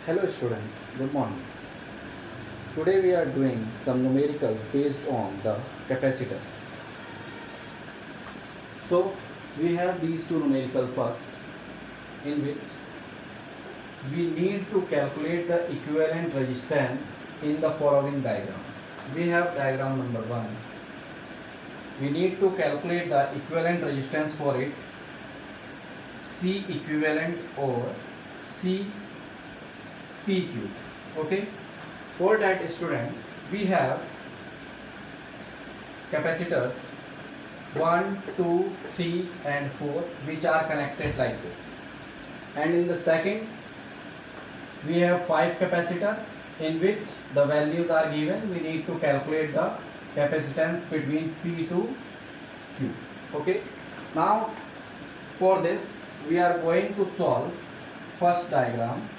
Hello student, good morning. Today we are doing some numericals based on the capacitor. So we have these two numerical first, in which we need to calculate the equivalent resistance in the following diagram. We have diagram number 1. We need to calculate the equivalent resistance for it, C equivalent or C PQ. Okay. For that student, we have capacitors 1, 2, 3 and 4 which are connected like this. And in the second, we have 5 capacitor in which the values are given. We need to calculate the capacitance between P to Q. Okay. Now for this we are going to solve first diagram.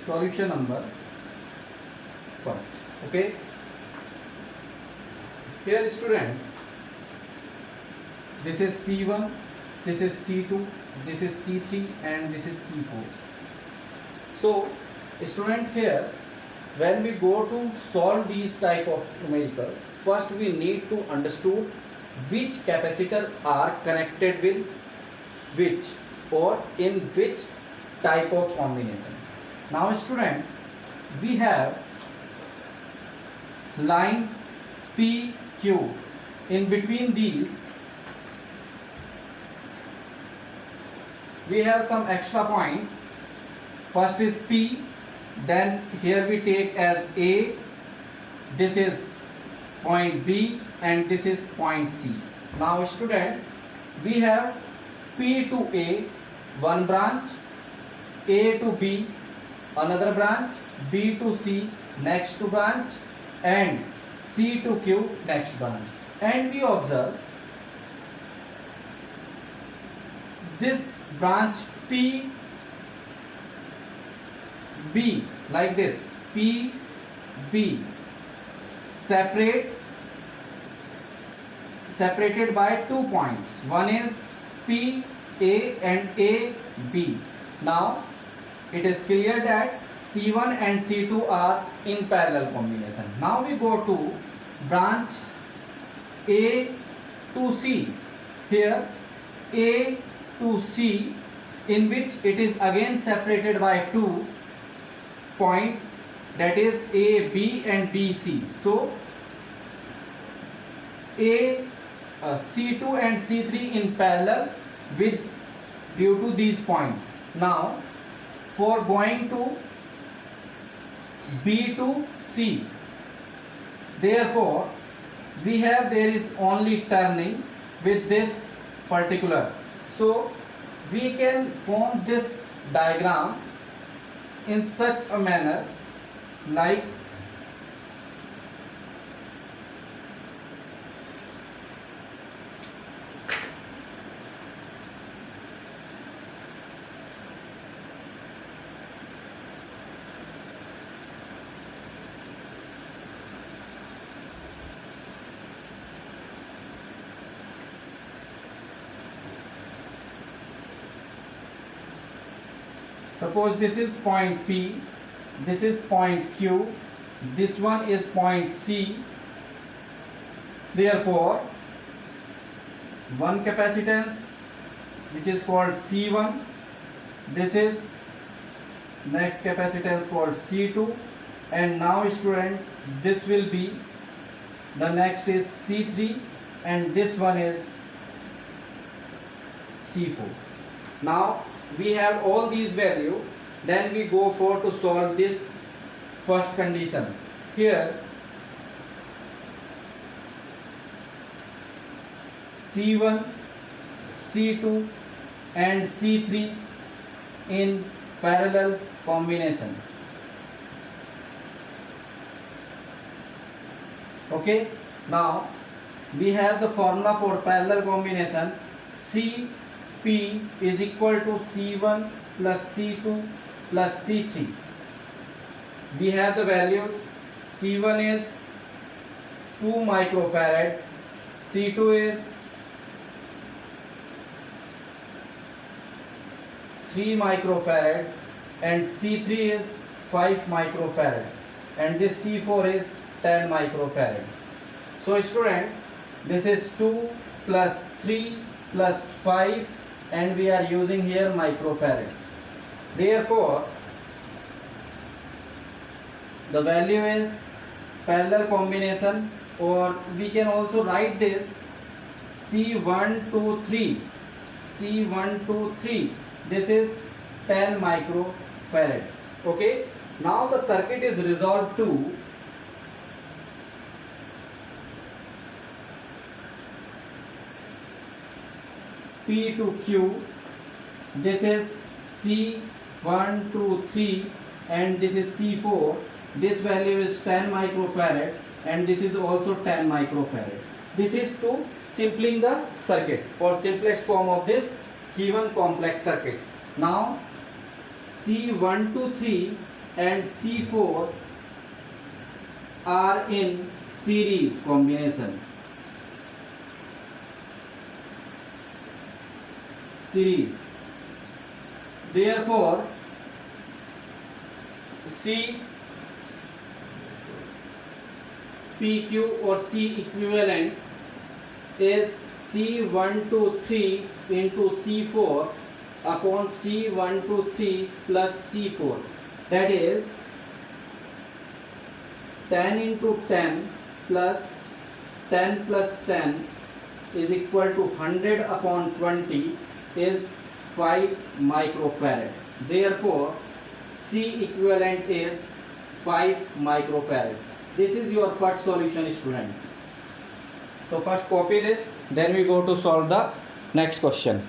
Solution number first. Okay. Here student, this is C1, this is C2, this is C3 and this is C4. So student, here when we go to solve these type of numericals, first we need to understand which capacitor are connected with which or in which type of combination. Now student, we have line PQ. In between these we have some extra points. First is P, then here we take as A, this is point B and this is point C. Now student, we have P to A one branch, A to B another branch, B to C next to branch and C to Q next branch. And we observe this branch P B like this, P B separated by 2 points. One is P A and A B. Now it is clear that C1 and C2 are in parallel combination. Now we go to branch A to C. Here A to C, in which it is again separated by 2 points, that is A B and B C. So C2 and C3 in parallel with due to these points. Now for going to B to C, therefore there is only turning with this particular. So we can form this diagram in such a manner like suppose this is point P, this is point Q, this one is point C. Therefore one capacitance which is called C1, this is next capacitance called C2, and now student, this will be the next is C3 and this one is C4. Now we have all these values, then we go for to solve this first condition. Here C1, C2 and C3 in parallel combination. Okay. Now we have the formula for parallel combination. P is equal to C1 plus C2 plus C3. We have the values. C1 is 2 microfarad, C2 is 3 microfarad and C3 is 5 microfarad and this C4 is 10 microfarad. So student, this is 2 plus 3 plus 5 and we are using here microfarad. Therefore, the value is parallel combination, or we can also write this C123. C123. This is 10 microfarad. Okay. Now the circuit is resolved to P to Q. This is C123 and this is C4. This value is 10 microfarad and this is also 10 microfarad. This is to simpling the circuit or simplest form of this given complex circuit. Now C123 and C4 are in series combination. Series. Therefore, C PQ or C equivalent is C123 into C4 upon C123 plus C4. That is 10 into 10 plus 10 plus 10 is equal to 100 upon 20 is 5 microfarad. Therefore, C equivalent is 5 microfarad. This is your first solution, student. So first copy this, then we go to solve the next question.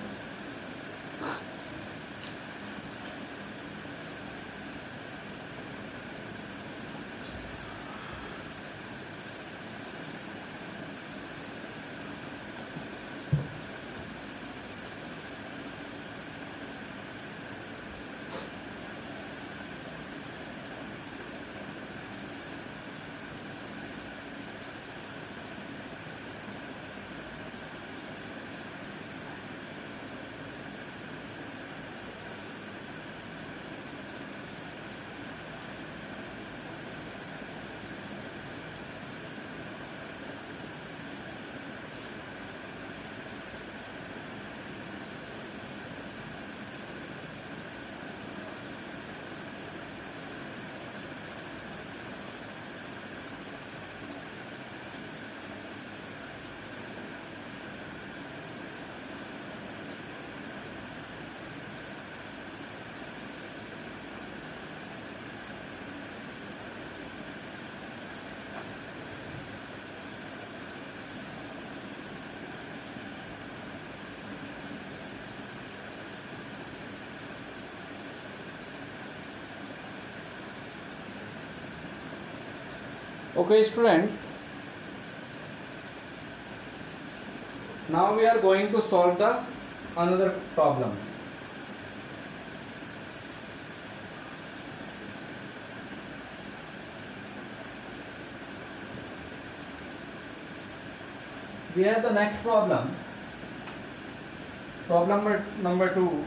Okay, student. Now we are going to solve the another problem. We have the next problem. Problem number 2.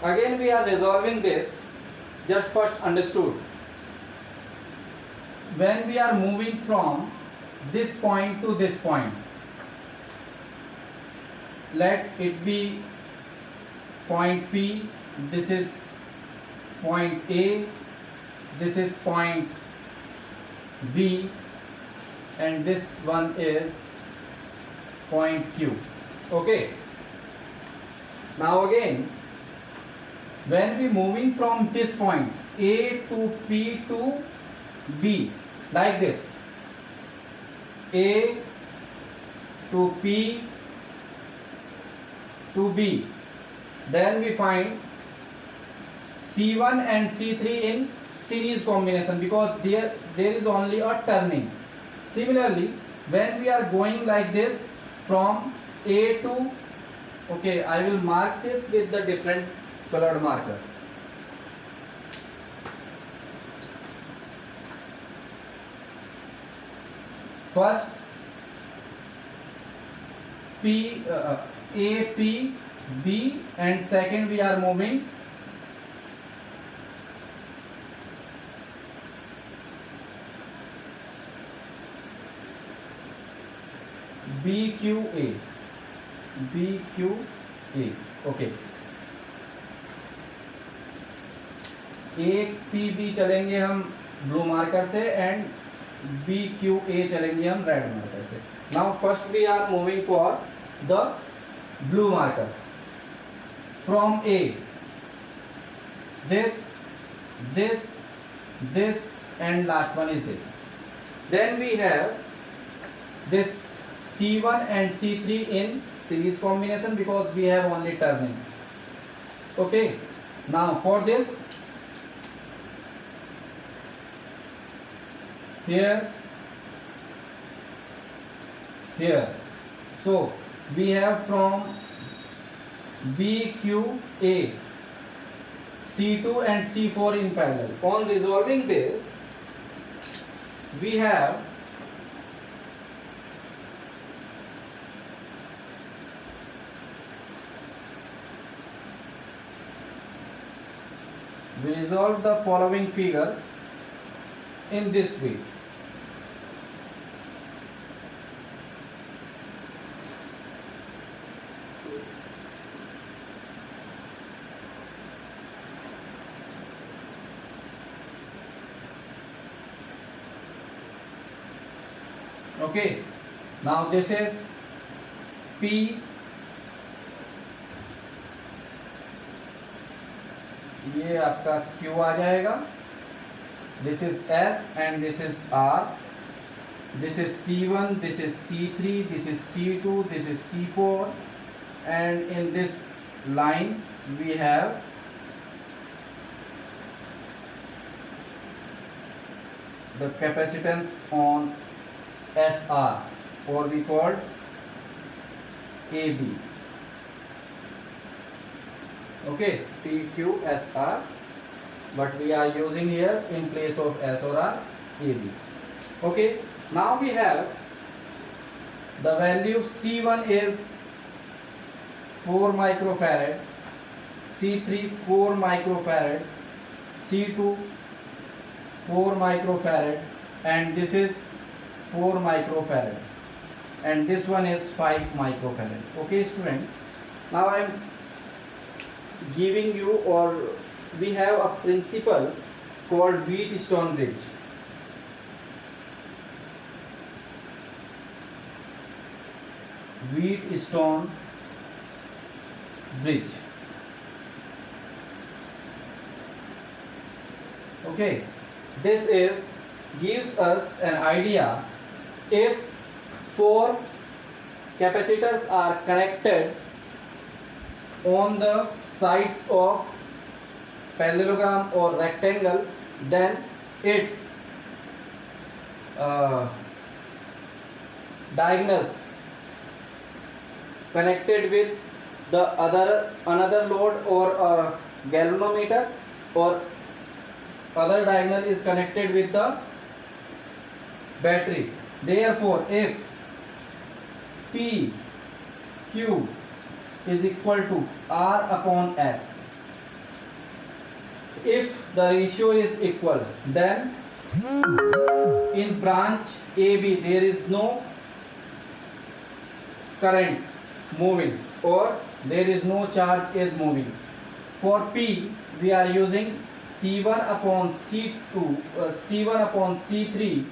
Again we are resolving this. Just first understood. When we are moving from this point to this point, let it be point P, this is point A, this is point B, and this one is point Q. Okay. Now again, when we moving from this point A to P to B, like this, A to P to B, then we find C1 and C3 in series combination because there is only a turning. Similarly, when we are going like this from A to, okay, I will mark this with the different colored marker. First AP, B, and second we are moving BQA. BQA. Okay. एक PB चलेंगे हम blue marker से and BQA चलेंगे हम red marker से. Now first we are moving for the blue marker from A. This and last one is this. Then we have this C1 and C3 in series combination because we have only turning. Okay. Now for this, here, so we have from BQA C2 and C4 in parallel. On resolving this, we have we resolve the following figure in this way. Okay, now this is P, ये आपका Q आ जाएगा, this is S and this is R, this is C1, this is C3, this is C2, this is C4, and in this line we have the capacitance on SR, or we called AB. Okay, PQSR, but we are using here in place of S or R, AB. Okay, now we have the value C1 is 4 microfarad, C3 4 microfarad, C2 4 microfarad, and this is 4 microfarad, and this one is 5 microfarad. Okay student, now I am giving you, or we have a principle called Wheatstone bridge. Wheatstone bridge. Okay, this is gives us an idea if 4 capacitors are connected on the sides of parallelogram or rectangle, then its diagonals connected with the another load or galvanometer, or other diagonal is connected with the battery. Therefore, if P Q is equal to R upon S, if the ratio is equal, then in branch AB there is no current moving, or there is no charge is moving. For P we are using C1 upon C2, C1 upon C3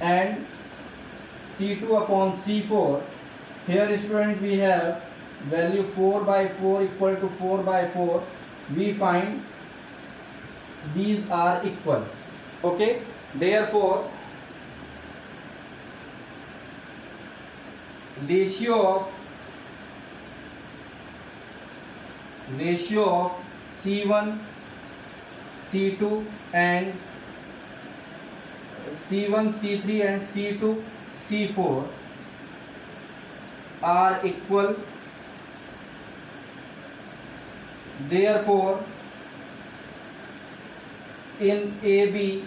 and C2 upon C4. Here student we have value 4 by 4 equal to 4 by 4. We find these are equal. Okay, therefore ratio of C1 C2 and C1 C3 and C2 C4 are equal. Therefore in AB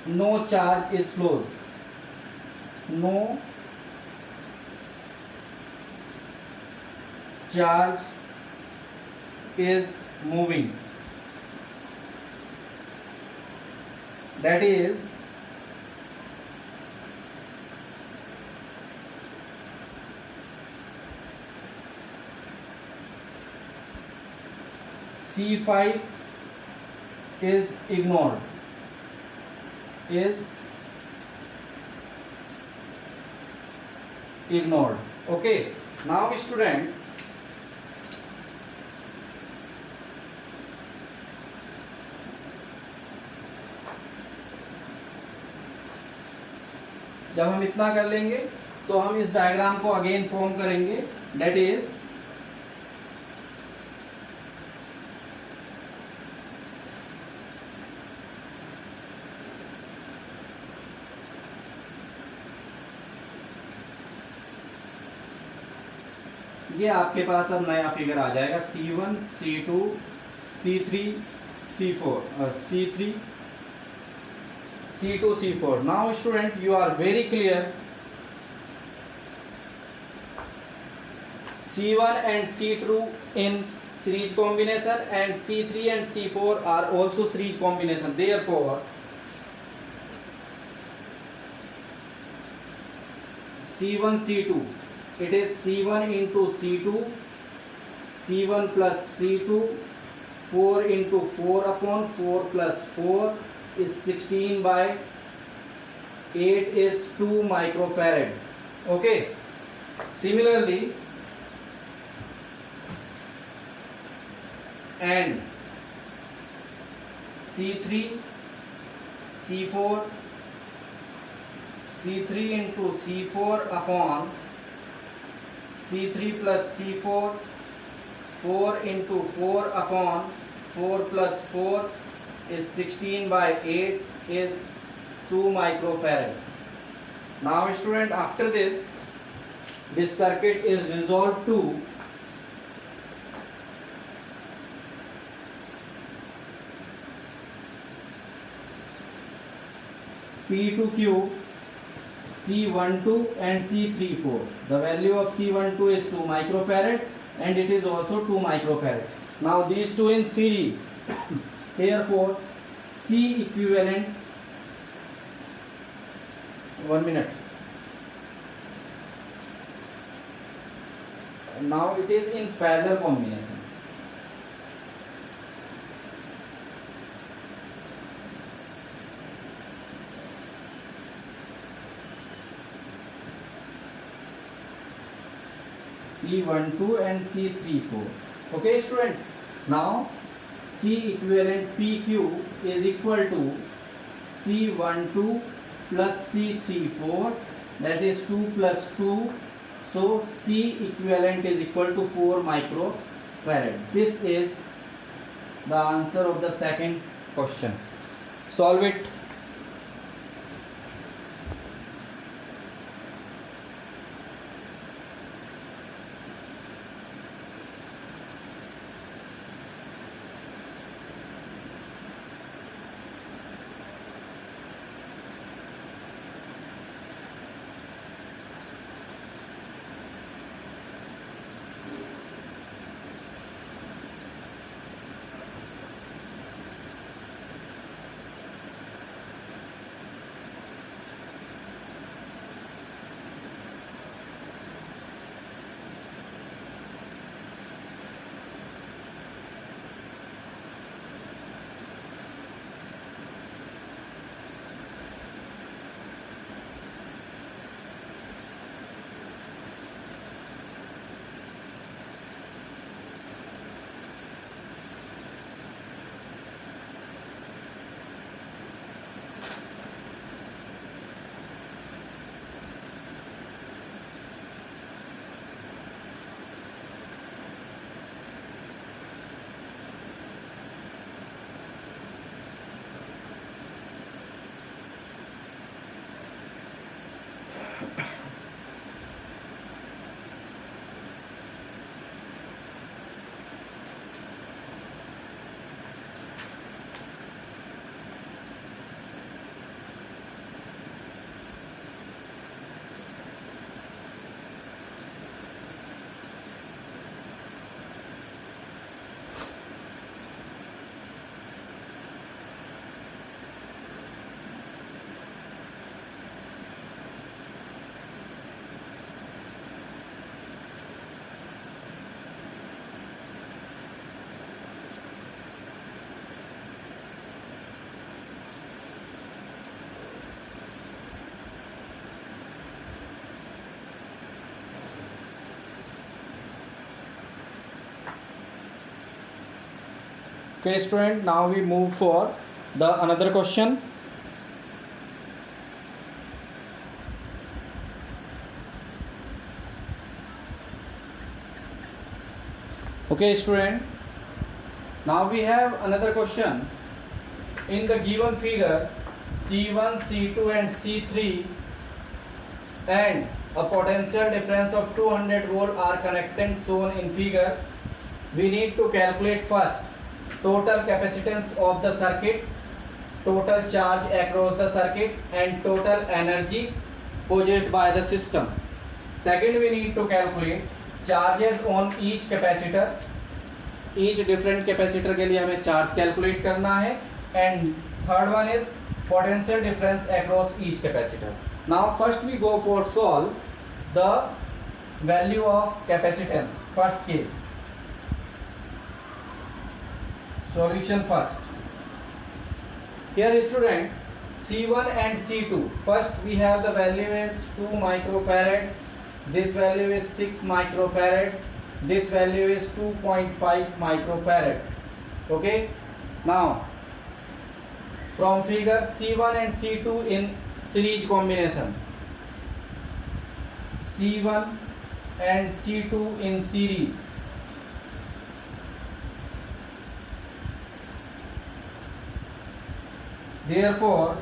no charge is flows, no charge is moving, that is C5 is ignored, okay. Now student, जब हम इतना कर लेंगे तो हम इस diagram को again form करेंगे, दैट इज ये आपके पास अब नया फिगर आ जाएगा C1 C2 C3 C4 C3 C2 C4. Now student, you are very clear, C1 and C2 in series combination and C3 and C4 are also series combination. Therefore C1 C2, it is C1 into C2, C1 plus C2, 4 into 4 upon 4 plus 4 is 16 by 8 is 2 microfarad. Okay. Similarly, and C3 C4, C3 into C4 upon C3 plus C4, 4 into 4 upon 4 plus 4 is 16 by 8 is 2 microfarad. Now student, after this circuit is resolved to P2Q, C12 and C34. The value of C12 is 2 microfarad and it is also 2 microfarad. Now these two in series. Therefore C equivalent, 1 minute. Now it is in parallel combination. C12 and C34. Okay student. Now C equivalent PQ is equal to C12 plus C34, that is 2 plus 2. So C equivalent is equal to 4 microfarad. This is the answer of the second question. Solve it. Okay student, now we move for the another question. Okay student, now we have another question. In the given figure, C1, C2 and C3 and a potential difference of 200 volt are connected shown in figure. We need to calculate first total capacitance of the circuit, total charge across the circuit and total energy possessed by the system. Second, we need to calculate charges on each capacitor. Each different capacitor के लिए हमें charge calculate करना है. And third one is potential difference across each capacitor. Now first we go for solve the value of capacitance. First case. Solution first. Here student, C1 and C2. First we have the value is 2 microfarad. This value is 6 microfarad. This value is 2.5 microfarad. Okay. Now from figure, C1 and C2 in series combination. C1 and C2 in series. Therefore,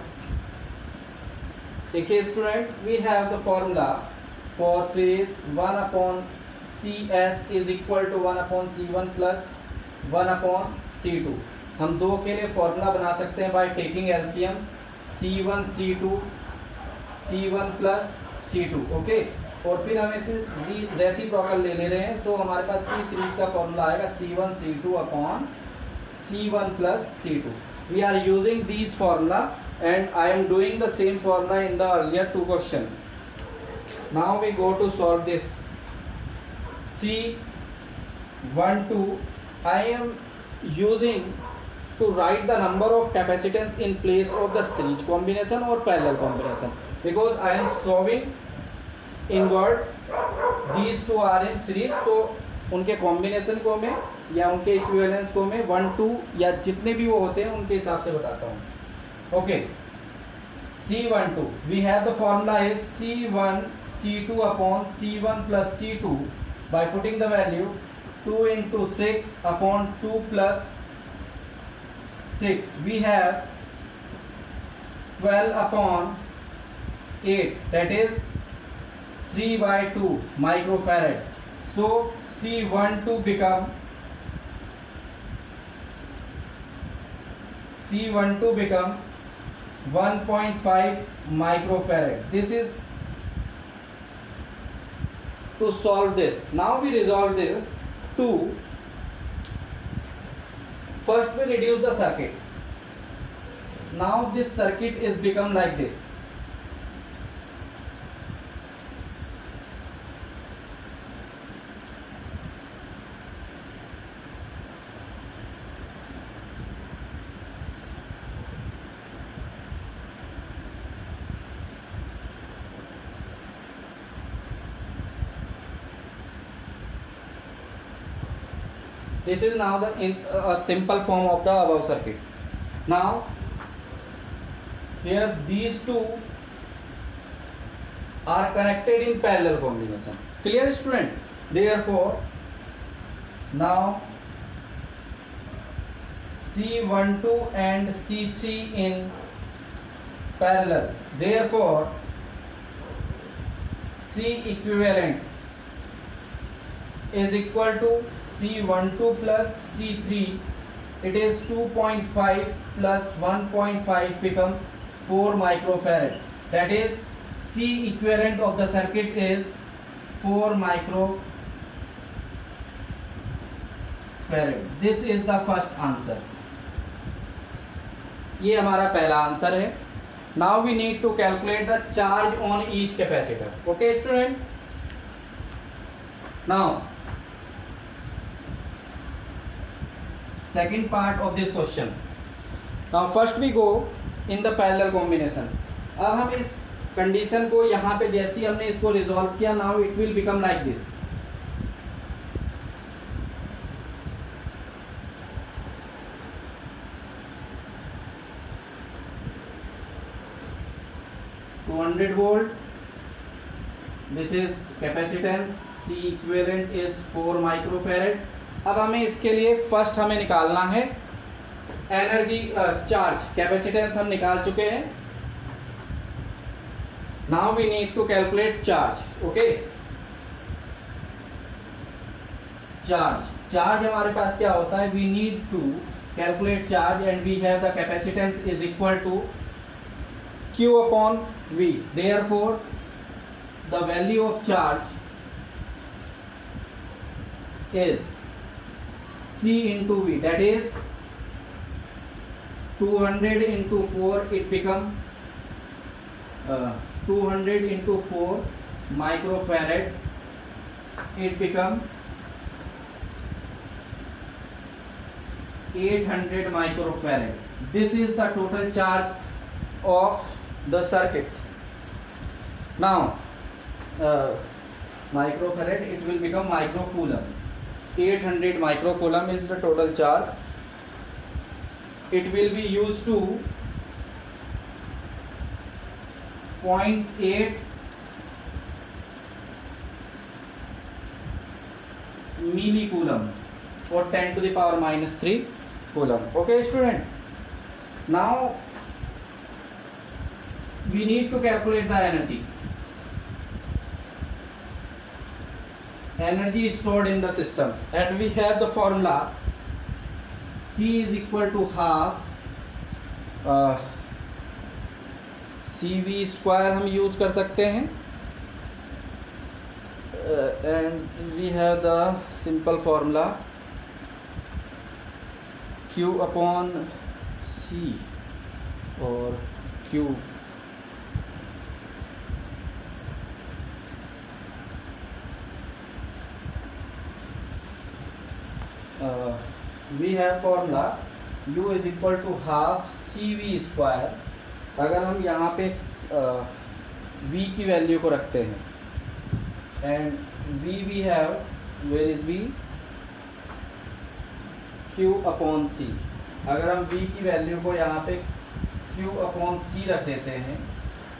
okay student, we have the formula for series 1 upon CS is equal to 1 upon C1 plus 1 upon C2. हम दो के लिए formula बना सकते हैं by taking LCM C1 C2 C1 plus C2. Okay, और फिर हम इसे रेसिप्रोकल ले रहे हैं. सो हमारे पास सी सीरीज का फॉर्मूला आएगा C1 C2 upon C1 plus C2. We are using these formula and I am doing the same formula in the earlier two questions. Now we go to solve this. C12 I am using to write the number of capacitance in place of the series combination or parallel combination, because I am solving inward. These two are in series, so उनके combination को मैं या उनके equivalence को मैं 1 2 या जितने भी वो होते हैं उनके हिसाब से बताता हूँ. Okay, C12 we have the formula is C1 C2 upon C1 plus C2 by putting the value 2 into 6 upon 2 plus 6. We have 12 upon 8, that is 3 by 2 microfarad. So C12 become 1.5 microfarad. This is to solve this. Now we resolve this to first we reduce the circuit. Now this circuit is become like this. This is now the a simple form of the above circuit. Now here these two are connected in parallel combination. Clear student? Therefore now C12 and C3 in parallel. Therefore C equivalent is equal to C12 plus C3. It is 2.5 plus 1.5 become 4 microfarad. That is C equivalent of the circuit is 4 microfarad. This is the first answer. ये हमारा पहला answer है. Now we need to calculate the charge on each capacitor. Okay student? Now second part of this question. Now first we go in the parallel combination. अब हम इस condition को यहाँ पे जैसे ही हमने इसको रिजॉल्व किया, now it will become like this. 100 volt. This is capacitance. C equivalent is 4 microfarad. अब हमें इसके लिए फर्स्ट हमें निकालना है एनर्जी चार्ज. कैपेसिटेंस हम निकाल चुके हैं. Now we need to calculate charge. Okay, charge हमारे पास क्या होता है? We need to calculate charge and we have the capacitance is equal to Q upon V. Therefore, the value of charge is C into V. That is 200 into 4. It become 200 into 4 microfarad. It become 800 microfarad. This is the total charge of the circuit. Now microfarad, it will become microcoulomb. 800 microcoulomb is the total charge. It will be used to 0.8 millicoulomb or 10 to the power minus 3 coulomb. Okay student, now we need to calculate the energy stored in the system, and we have the formula C is equal to half CV square हम use कर सकते हैं, and we have the simple formula Q upon C or Q we have formula U is equal to half CV square. अगर हम यहाँ पे V की value को रखते हैं and V we have, where is V? Q upon C. अगर हम V की वैल्यू को यहाँ पे Q upon C रख देते हैं,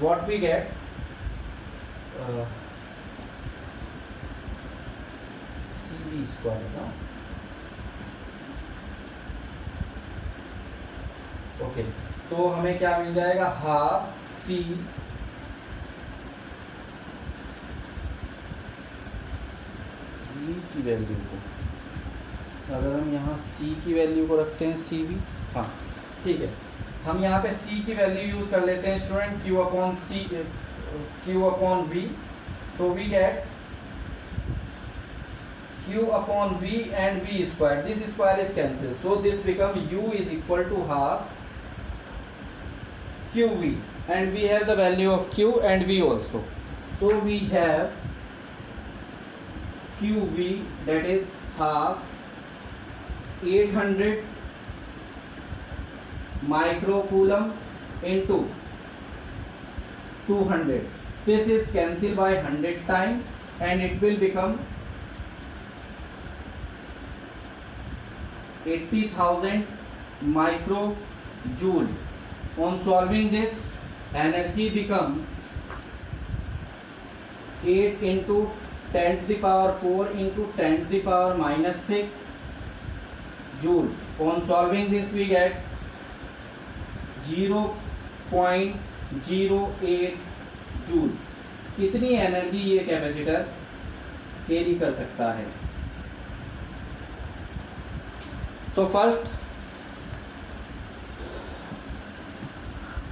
what we get? CV square ना. ओके, तो हमें क्या मिल जाएगा? हाफ सी V की वैल्यू को, अगर हम यहाँ C की वैल्यू को रखते हैं CV, हाँ ठीक है, हम यहाँ पे C की वैल्यू यूज कर लेते हैं student, Q upon C, Q upon V. So we get Q upon V and V square. This square is cancelled, so this become U is equal to half QV, and we have the value of Q and V also. So we have QV, that is half 800 microcoulomb into 200. This is cancelled by 100 times and it will become 80,000 microjoule. On solving this, energy become 8 into 10 to the power 4 into 10 to the power minus 6 joule. On solving this, we get 0.08 joule. इतनी energy ये capacitor carry कर सकता है. So first,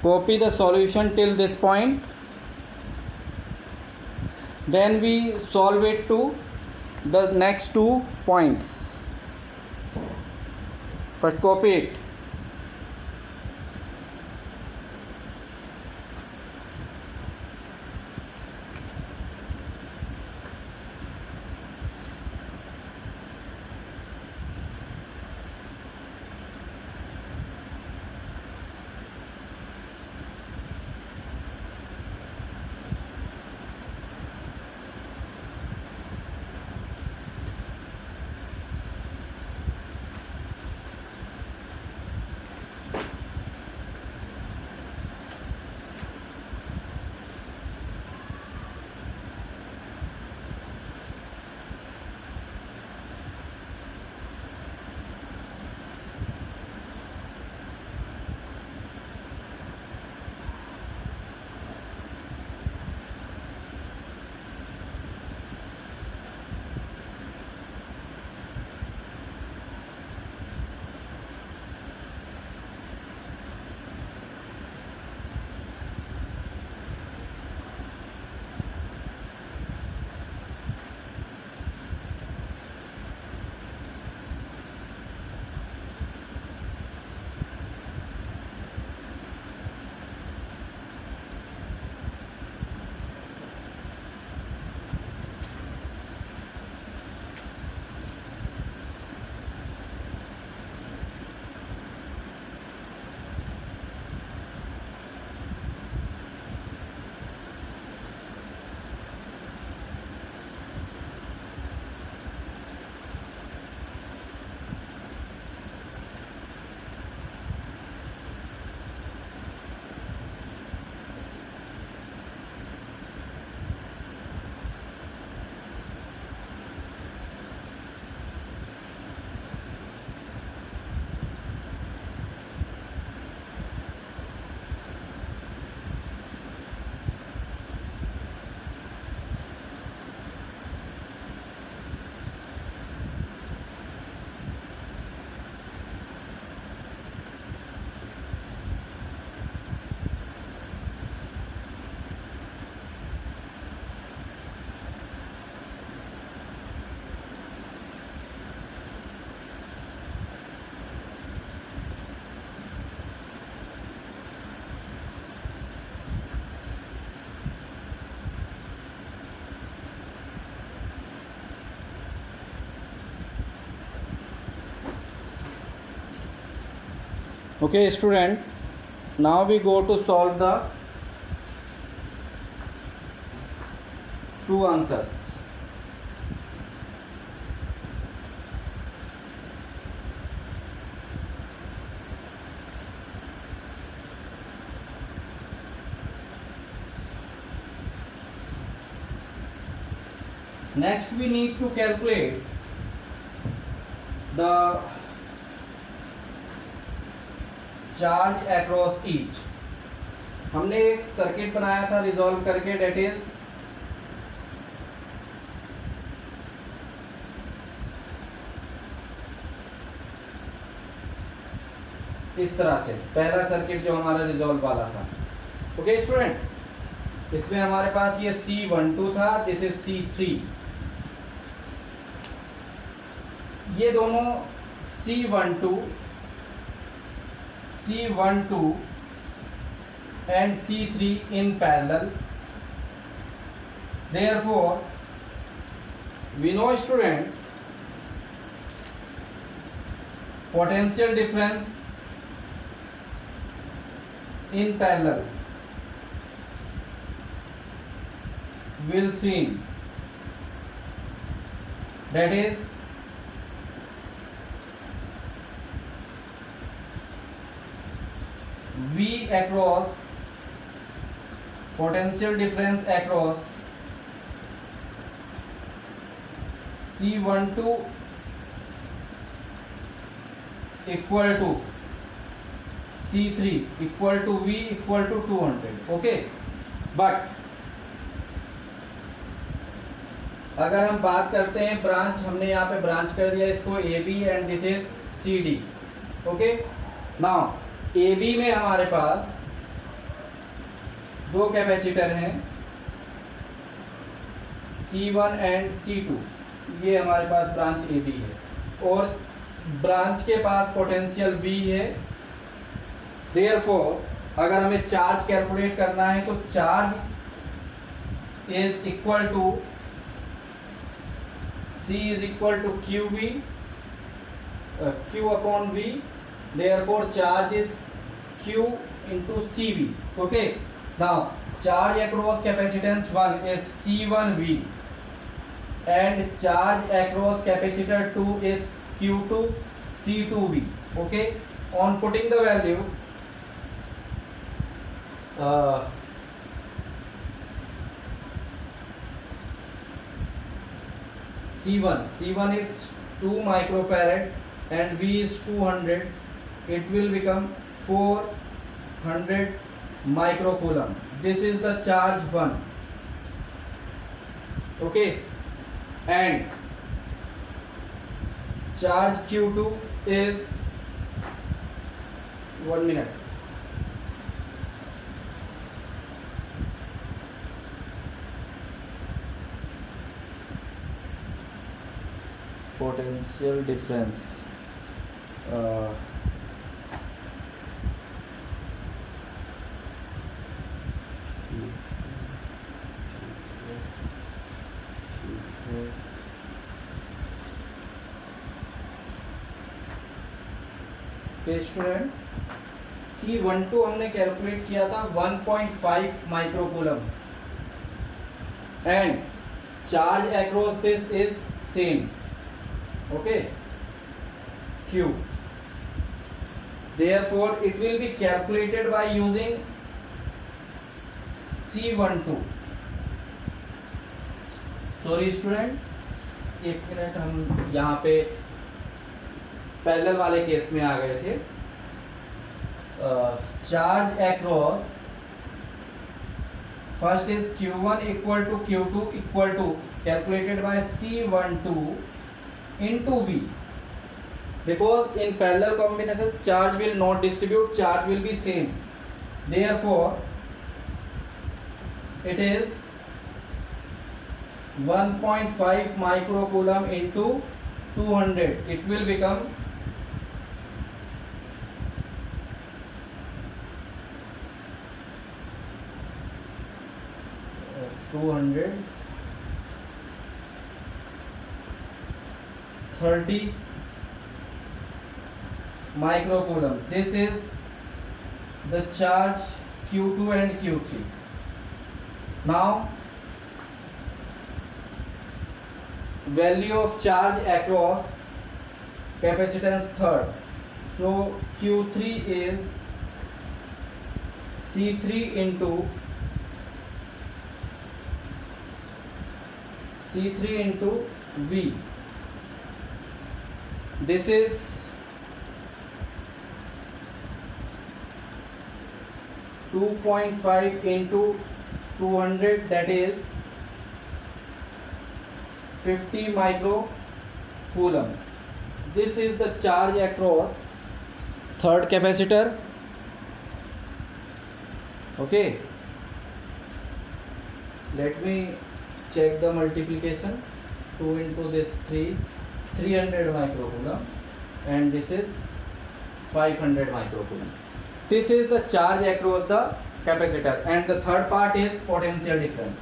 copy the solution till this point. Then we solve it to the next 2 points. First copy it. Okay, student, now we go to solve the two answers. Next we need to calculate the charge across each. हमने एक circuit बनाया था resolve करके, date is इस तरह से पहला circuit जो हमारा रिजॉल्व वाला था. ओके स्टूडेंट, इसमें हमारे पास ये C12 था, दिस इज C3. ये दोनों C12 and C3 in parallel. Therefore, we know student, potential difference in parallel will seen, that is V across, potential difference across C12 equal to C3 equal to V equal to 200. Okay, but अगर हम बात करते हैं branch, हमने यहाँ पे branch कर दिया इसको AB and this is CD. Okay, now AB में हमारे पास दो कैपेसिटर हैं C1 एंड C2. ये हमारे पास ब्रांच AB है और ब्रांच के पास पोटेंशियल V है. देयरफॉर अगर हमें चार्ज कैलकुलेट करना है तो charge is equal to C is equal to QV, Q upon V. Therefore, charge is Q into CV. Okay. Now, charge across capacitance 1 is C1V, and charge across capacitor 2 is Q2 C2V. Okay. On putting the value, C1 is 2 microfarad and V is 200. It will become 400 microcoulomb. This is the charge 1. Okay, and charge Q2 is 1 minute. Potential difference okay student, C12 हमने calculate किया था 1.5 microcoulomb and charge across this is same. Okay, Q. Therefore, it will be calculated by using C12. Sorry student, एक minute, हम यहाँ पे parallel वाले case में आ गए थे. Charge across first is Q1 equal to Q2 equal to calculated by C12 into V, because in parallel combination charge will not distribute, charge will be same. Therefore, it is 1.5 microcoulomb into 200. It will become 200 30 microcoulomb. This is the charge Q2 and Q3. Now value of charge across capacitance third. So Q3 is C3 into V. This is 2.5 into 200, that is 50 microcoulomb. This is the charge across third capacitor. Okay, let me check the multiplication. 2 into this 300 microcoulomb, and this is 500 microcoulomb. This is the charge across the capacitor, and the third part is potential difference.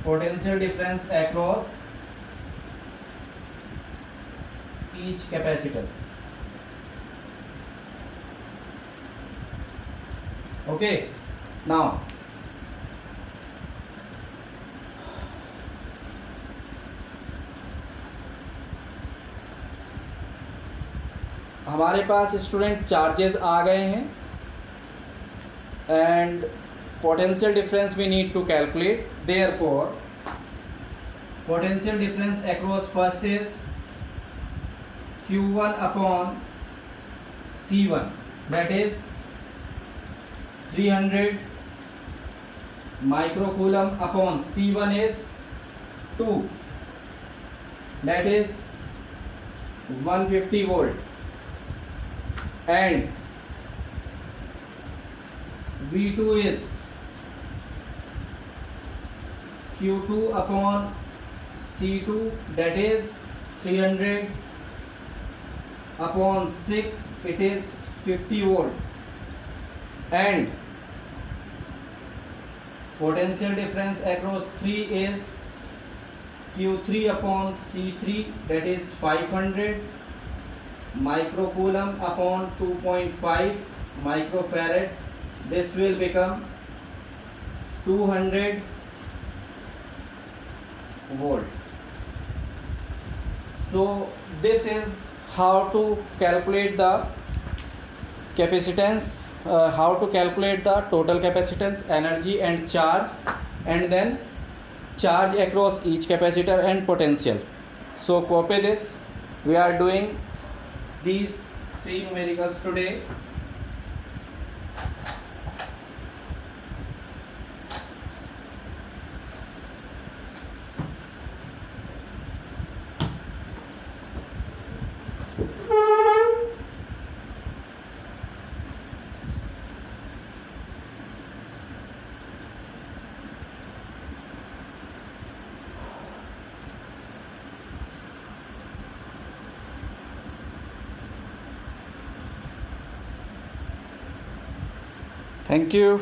Potential difference across each capacitor. Okay, now हमारे पास student charges आ गए हैं and potential difference we need to calculate. Therefore potential difference across first is Q1 upon C1, that is 300 microcoulomb upon C1 is 2, that is 150 volt, and V2 is Q2 upon C2, that is 300 upon 6, it is 50 volt, and potential difference across 3 is Q3 upon C3, that is 500 microcoulomb upon 2.5 microfarad. This will become 200 volt. So this is how to calculate the capacitance, how to calculate the total capacitance, energy and charge, and then charge across each capacitor and potential. So copy this. We are doing these 3 numericals today. Thank you.